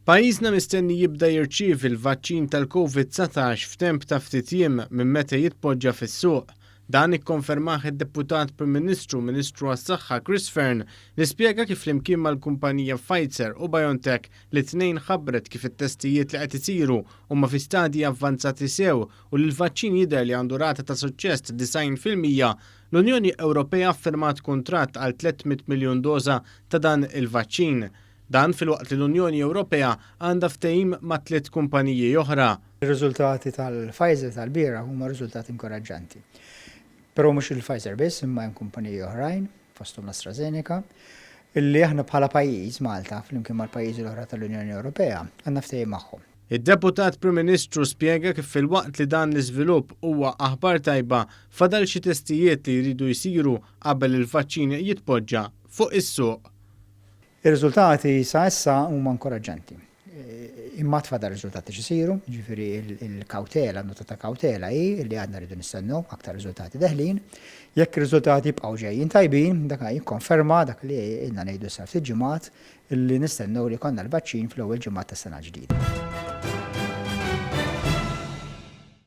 Pajjiżna mistenni jibda jirċievi l-vaċċin tal-COVID-19 f'temp ta' ftit jiem minn meta jitpoġġa fis-suq. Dan ikkonfermah id-Deputat Prim Ministru Ministru għas-Saħħa Chris Fearne li spjega kif flimkien mal-kumpanija Pfizer u BioNTech li tnejn ħabbret kif it-testijiet li qed isiru huma fi stadji avvanzati sew u li l-vaċċin jidher li għandu rata ta' suċċess 90%, l-Unjoni Ewropea affirmat kuntratt għal 300 miljun doża ta' dan il-vaċċin. Dan fil-waqt li l-Unjoni Ewropea għandha ftehim ma' 3 kumpaniji oħra. Ir-riżultati tal-Pfizer tal-bira huma riżultati inkoraġġanti. Però mhux il-Pfizer biss, imma hemm kumpaniji oħrajn, fosthom l-AstraZeneca, illi aħna bħala pajjiż Malta flimkien mal-pajjiżi l-oħra tal-Unjoni Ewropea għandna ftehim magħhom. Id-Deputat Prim Ministru spjega kif fil-waqt li dan l-iżvilupp huwa aħbar tajba fadal xi testijiet li jridu jsiru qabel il-vaċċin jitpoġġa fuq is-suq. Ir-riżultati sa issa huma inkoraġġanti. Imma tfadal riżultati x'isiru, ġifieri il-kawtela, nota ta' kawtela hi li għadna rridu nistennew aktar riżultati deħlin. Jekk ir-riżultati jibqgħu ġejjin tajbin, dak jikkonferma dak li ilna ngħidu sa ftit ġimgħat illi nistennew li konna l-vaċċin fl-ewwel ġimgħat tas-sena ġdida.